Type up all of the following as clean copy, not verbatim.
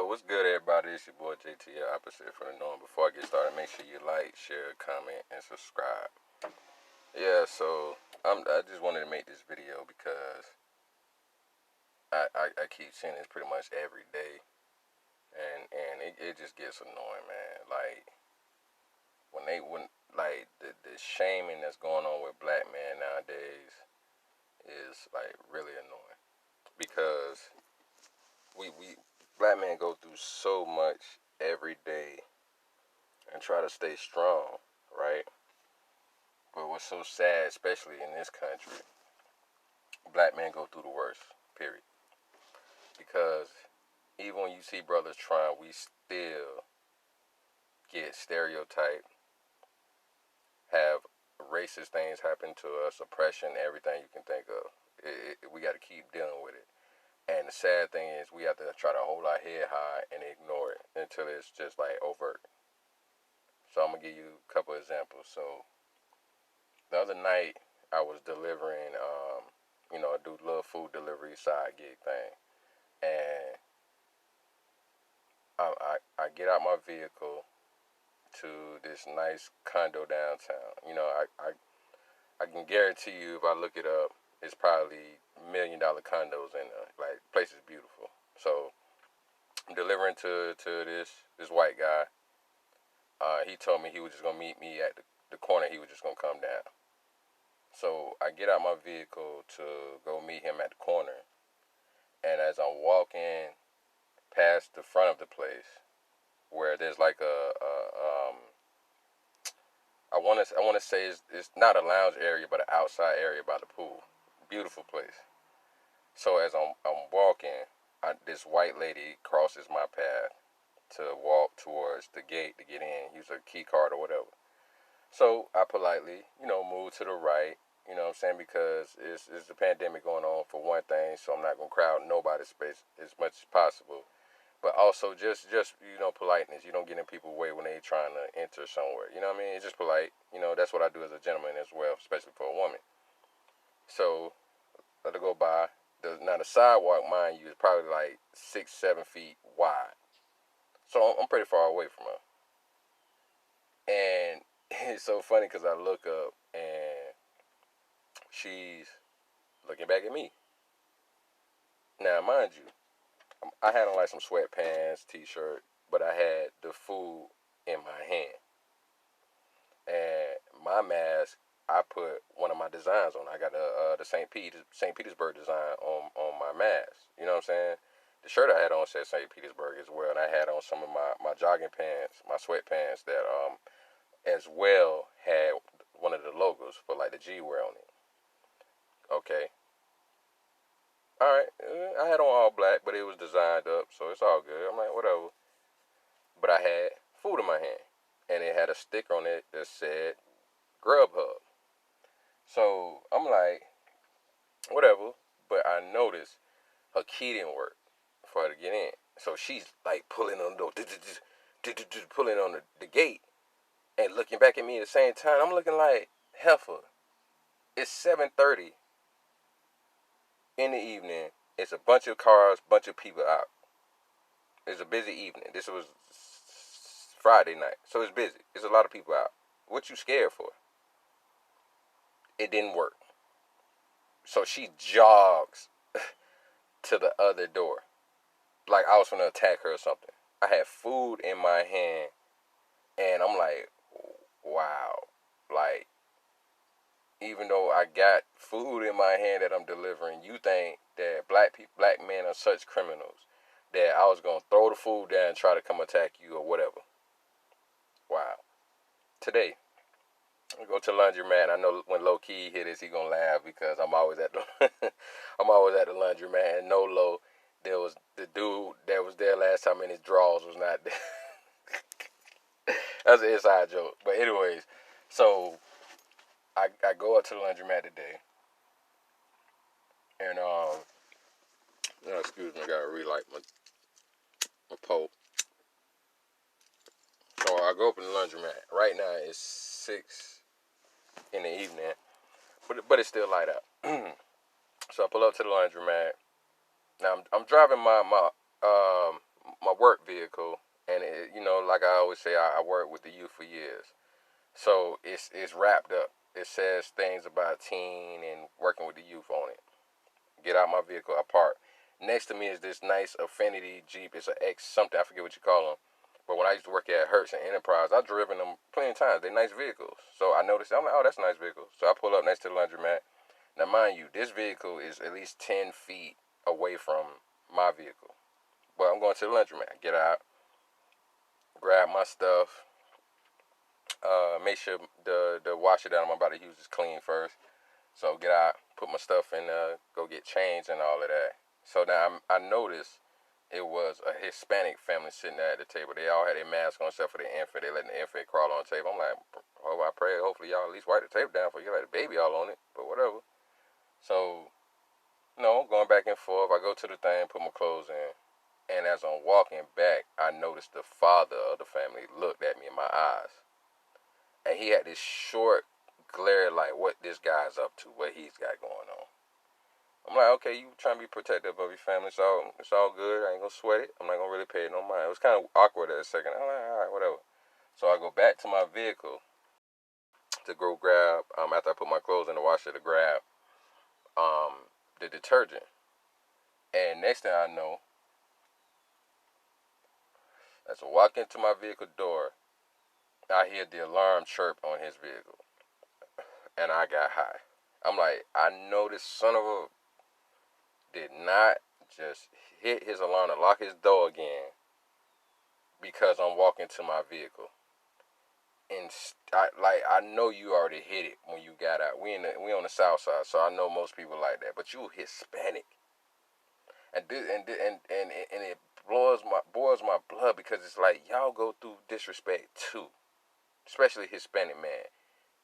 What's good, everybody? It's your boy JT, opposite from the norm. Before I get started, make sure you like, share, comment, and subscribe. Yeah, so I just wanted to make this video because I keep seeing this pretty much every day, and it just gets annoying, man. Like when the shaming that's going on with black men nowadays is like really annoying because we black men go through so much every day and try to stay strong, right? But what's so sad, especially in this country, black men go through the worst, period. Because even when you see brothers trying, we still get stereotyped, have racist things happen to us, oppression, everything you can think of. We got to keep dealing with it. And the sad thing is we have to try to hold our head high and ignore it until it's just like overt. So I'm going to give you a couple examples. So the other night I was delivering, I do a little food delivery side gig thing. And I get out my vehicle to this nice condo downtown. I can guarantee you if I look it up, it's probably $1 million condos in there. Like, the place is beautiful. So I'm delivering to this white guy. He told me he was just gonna meet me at the corner. He was just gonna come down. So I get out my vehicle to go meet him at the corner, and as I'm walking past the front of the place, where there's like I want to say it's not a lounge area, but an outside area by the pool. Beautiful place. So as I'm walking, this white lady crosses my path to walk towards the gate to get in, use a key card or whatever. So I politely, move to the right, you know what I'm saying, because it's the pandemic going on for one thing, so I'm not going to crowd nobody's space as much as possible. But also just politeness. You don't get in people's way when they trying to enter somewhere. You know what I mean? It's just polite. That's what I do as a gentleman as well, especially for a woman. So let her go by. Now the sidewalk, mind you, is probably like 6-7 feet wide. So I'm pretty far away from her. And it's so funny because I look up and she's looking back at me. Now, mind you, I had on like some sweatpants, t-shirt, but I had the food in my hand. And my mask, I put one of my designs on. I got the St. Petersburg design on my mask. You know what I'm saying? The shirt I had on said St. Petersburg as well, and I had on some of my jogging pants, my sweatpants that as well had one of the logos for like the G wear on it. Okay. All right. I had on all black, but it was designed up, so it's all good. I'm like, whatever. But I had food in my hand, and it had a sticker on it that said Grubhub. So I'm like, whatever. But I noticed her key didn't work for her to get in. So she's like pulling on the door, pulling on the gate, and looking back at me at the same time. I'm looking like, heifer, it's 7:30 in the evening. It's a bunch of cars, bunch of people out. It's a busy evening. This was Friday night, so it's busy. There's a lot of people out. What you scared for? It didn't work. So she jogs to the other door, like I was gonna attack her or something. I had food in my hand, and I'm like, wow. Like, even though I got food in my hand that I'm delivering, you think that black men are such criminals that I was gonna throw the food down and try to come attack you or whatever. Wow. Today, I go to the laundromat. I know when Low Key hit this, he gonna laugh because I'm always at the I'm always at the laundromat. And no Low, there was the dude that was there last time in his drawers was not there. That's an inside joke. But anyways, so I go up to the laundromat today, and excuse me, I gotta relight my pulp. So I go up in the laundromat. Right now it's 6 in the evening, but it's still light out. So I pull up to the laundromat. Now I'm driving my work vehicle, and like I always say, I worked with the youth for years, so it's wrapped up. It says things about teen and working with the youth on it. Get out my vehicle, I park. Next to me is this nice Affinity Jeep. It's an X something, I forget what you call them. But when I used to work at Hertz and Enterprise, I've driven them plenty of times. They're nice vehicles. So I noticed, I'm like, oh, that's a nice vehicle. So I pull up next to the laundromat. Now, mind you, this vehicle is at least 10 feet away from my vehicle. But I'm going to the laundromat. Get out, grab my stuff, make sure the washer that I'm about to use is clean first. So get out, put my stuff in, go get changed and all of that. So now I noticed it was a Hispanic family sitting there at the table. They all had their mask on except for the infant. They letting the infant crawl on the table. I'm like, oh, I pray hopefully y'all at least wipe the table down before you let the baby all on it. But whatever. So, going back and forth. I go to the thing, put my clothes in. And as I'm walking back, I noticed the father of the family looked at me in my eyes. And he had this short glare like what this guy's up to, what he's got going on. I'm like, okay, you trying to be protective of your family, so it's all good. I ain't gonna sweat it. I'm not gonna really pay it no mind. It was kind of awkward at a second. I'm like, all right, whatever. So I go back to my vehicle to go grab, after I put my clothes in the washer, to grab the detergent. And next thing I know, as I walk into my vehicle door, I hear the alarm chirp on his vehicle. And I got high. I'm like, I know this son of a did not just hit his alarm to lock his door again because I'm walking to my vehicle. And I know you already hit it when you got out. We on the south side, so I know most people like that. But you Hispanic, and it boils my blood because it's like y'all go through disrespect too, especially Hispanic man.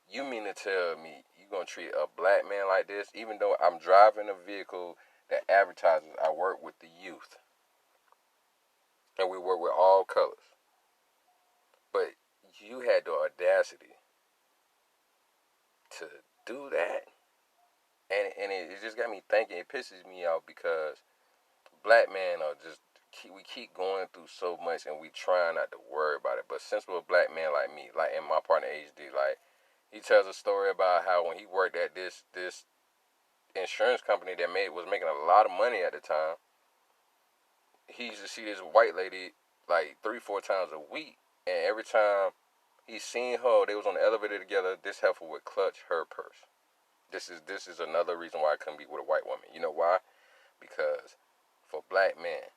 You mean to tell me you gonna treat a black man like this, even though I'm driving a vehicle that advertises I work with the youth, and we work with all colors, but you had the audacity to do that, and it just got me thinking. It pisses me off because black men are just we keep going through so much, and we try not to worry about it. But sensible black man like me, like in my partner HD, like he tells a story about how when he worked at this insurance company that was making a lot of money at the time, he used to see this white lady like 3-4 times a week, and every time he seen her, they was on the elevator together, this heifer would clutch her purse. This is another reason why I couldn't be with a white woman. You know why? Because for black men,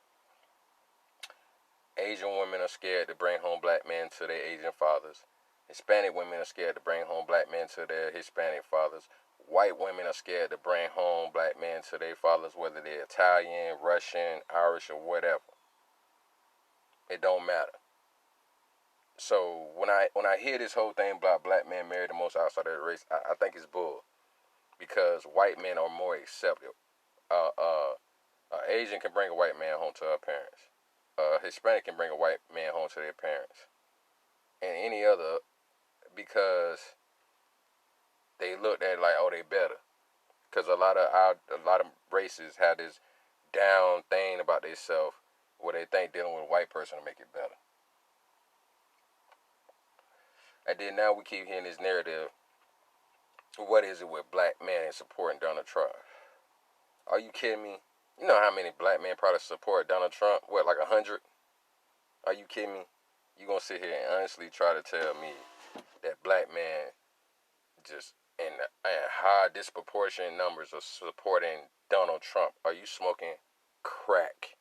Asian women are scared to bring home black men to their Asian fathers. Hispanic women are scared to bring home black men to their Hispanic fathers. White women are scared to bring home black men to their fathers, whether they're Italian, Russian, Irish, or whatever. It don't matter. So when I hear this whole thing about black men marry the most outside of the race, I think it's bull. Because white men are more accepted. Asian can bring a white man home to her parents. Hispanic can bring a white man home to their parents. And any other, because they looked at it like, oh, they better. Because a lot of races have this down thing about themselves where they think dealing with a white person will make it better. And then now we keep hearing this narrative. What is it with black men supporting Donald Trump? Are you kidding me? You know how many black men probably support Donald Trump? What, like 100? Are you kidding me? You gonna sit here and honestly try to tell me that black men just in high disproportionate numbers are supporting Donald Trump? Are you smoking crack?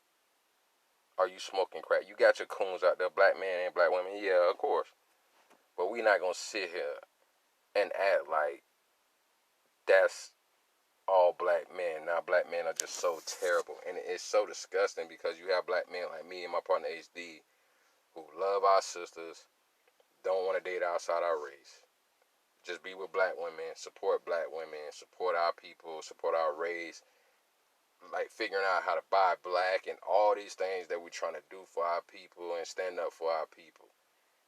Are you smoking crack? You got your coons out there, black men and black women. Yeah, of course. But we not gonna sit here and act like that's all black men. Now black men are just so terrible, and it's so disgusting because you have black men like me and my partner HD who love our sisters, don't want to date outside our race, just be with black women, support our people, support our race, like figuring out how to buy black and all these things that we're trying to do for our people and stand up for our people,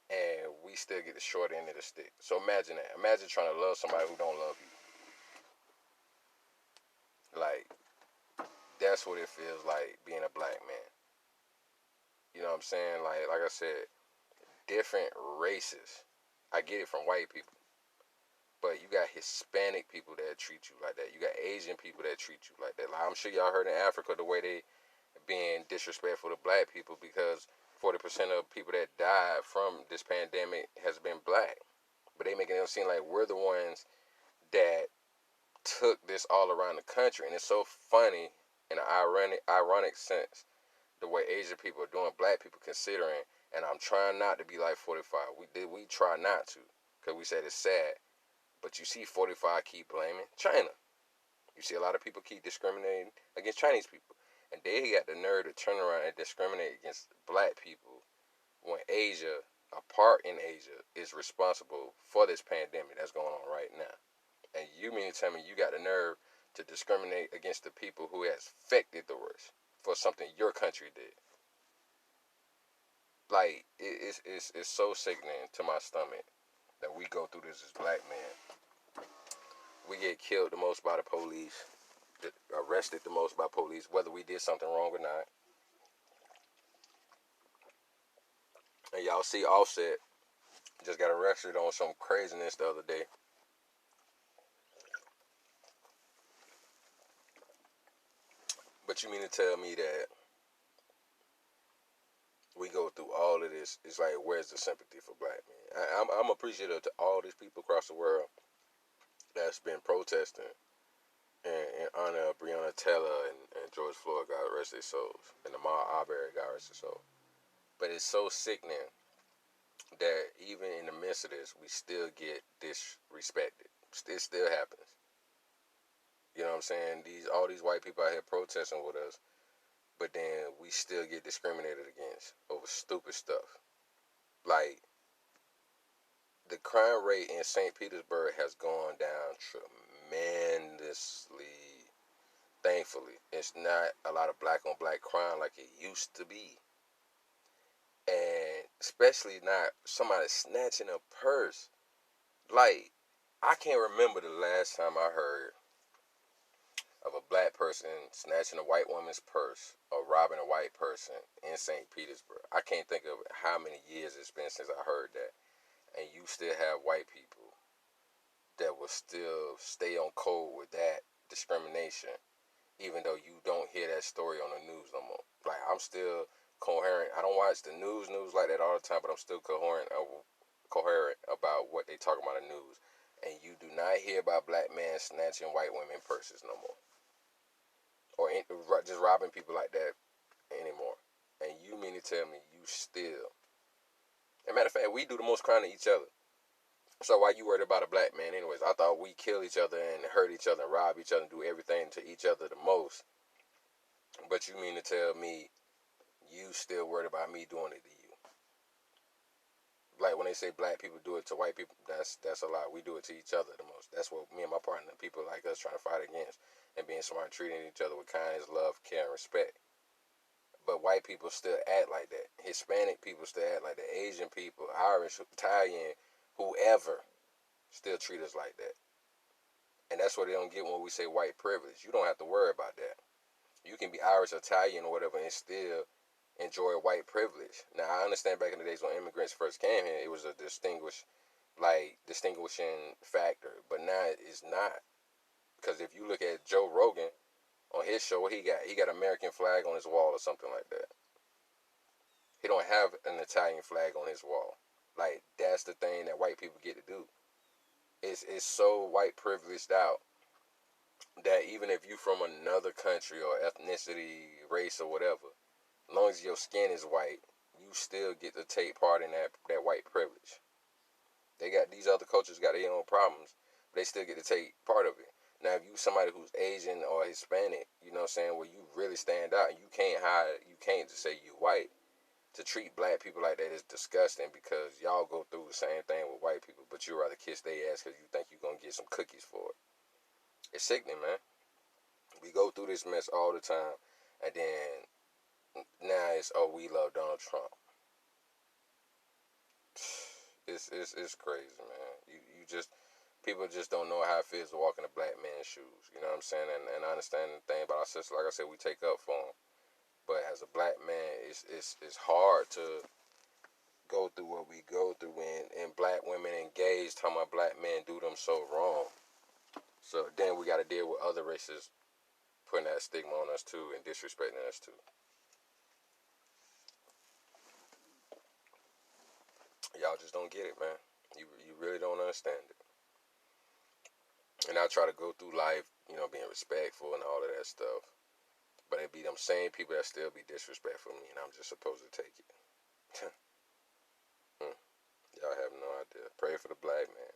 and we still get the short end of the stick. So imagine that. Imagine trying to love somebody who don't love you. Like, that's what it feels like being a black man. You know what I'm saying? Like I said, different races. I get it from white people. But you got Hispanic people that treat you like that. You got Asian people that treat you like that. Like, I'm sure y'all heard in Africa the way they being disrespectful to black people because 40% of people that died from this pandemic has been black. But they making it seem like we're the ones that took this all around the country. And it's so funny in an ironic sense the way Asian people are doing black people considering. And I'm trying not to be like 45. We try not to because we said it's sad. But you see 45 keep blaming China. You see a lot of people keep discriminating against Chinese people. And they got the nerve to turn around and discriminate against black people when Asia, a part in Asia, is responsible for this pandemic that's going on right now. And you mean to tell me you got the nerve to discriminate against the people who has affected the worst for something your country did? Like, it's so sickening to my stomach that we go through this as black men. We get killed the most by the police, arrested the most by police, whether we did something wrong or not. And y'all see Offset just got arrested on some craziness the other day. But you mean to tell me that we go through all of this? It's like, where's the sympathy for black men? I'm appreciative to all these people across the world that's been protesting in honor of Breonna Taylor and George Floyd, God rest their souls, and Ahmaud Arbery, God rest his soul. But it's so sickening that even in the midst of this, we still get disrespected. It still happens. You know what I'm saying? All these white people out here protesting with us, but then we still get discriminated against over stupid stuff. Like, the crime rate in St. Petersburg has gone down tremendously. Thankfully, it's not a lot of black on black crime like it used to be. And especially not somebody snatching a purse. Like, I can't remember the last time I heard of a black person snatching a white woman's purse or robbing a white person in St. Petersburg. I can't think of how many years it's been since I heard that. And you still have white people that will still stay on code with that discrimination, even though you don't hear that story on the news no more. Like, I'm still coherent. I don't watch the news like that all the time, but I'm still coherent about what they talk about in the news. And you do not hear about black men snatching white women purses no more, or just robbing people like that anymore. And you mean to tell me you still? As a matter of fact, we do the most crime to each other. So why you worried about a black man anyways? I thought we kill each other and hurt each other and rob each other and do everything to each other the most. But you mean to tell me you still worried about me doing it to you? Like, when they say black people do it to white people, that's a lie. We do it to each other the most. That's what me and my partner, people like us, trying to fight against, and being smart and treating each other with kindness, love, care, and respect. But white people still act like that. Hispanic people still act like that. Asian people, Irish, Italian, whoever, still treat us like that. And that's what they don't get when we say white privilege. You don't have to worry about that. You can be Irish, Italian, or whatever, and still enjoy white privilege. Now, I understand back in the days when immigrants first came here, it was a distinguishing factor. But now it's not. Because if you look at Joe Rogan on his show, what he got? He got an American flag on his wall or something like that. He don't have an Italian flag on his wall. Like, that's the thing that white people get to do. It's so white privileged out that even if you from another country or ethnicity, race, or whatever, as long as your skin is white, you still get to take part in that white privilege. They got these other cultures got their own problems, but they still get to take part of it. Now, if you somebody who's Asian or Hispanic, you know what I'm saying, where you really stand out, you can't hide, you can't just say you white. To treat black people like that is disgusting because y'all go through the same thing with white people, but you rather kiss their ass because you think you're going to get some cookies for it. It's sickening, man. We go through this mess all the time, and then now it's, oh, we love Donald Trump. It's crazy, man. You just, people just don't know how it feels to walk in a black man's shoes. You know what I'm saying? And I understand the thing about our sister. Like I said, we take up for them. But as a black man, it's hard to go through what we go through, and black women engaged how my black men do them so wrong. So then we got to deal with other races putting that stigma on us too and disrespecting us too. Y'all just don't get it, man. You really don't understand it. And I try to go through life, being respectful and all of that stuff. But it be them same people that still be disrespectful to me, and I'm just supposed to take it. Hmm. Y'all have no idea. Pray for the black man.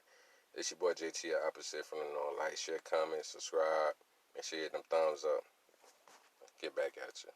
It's your boy JT, opposite from the norm. Like, share, comment, subscribe, and share them thumbs up. Get back at you.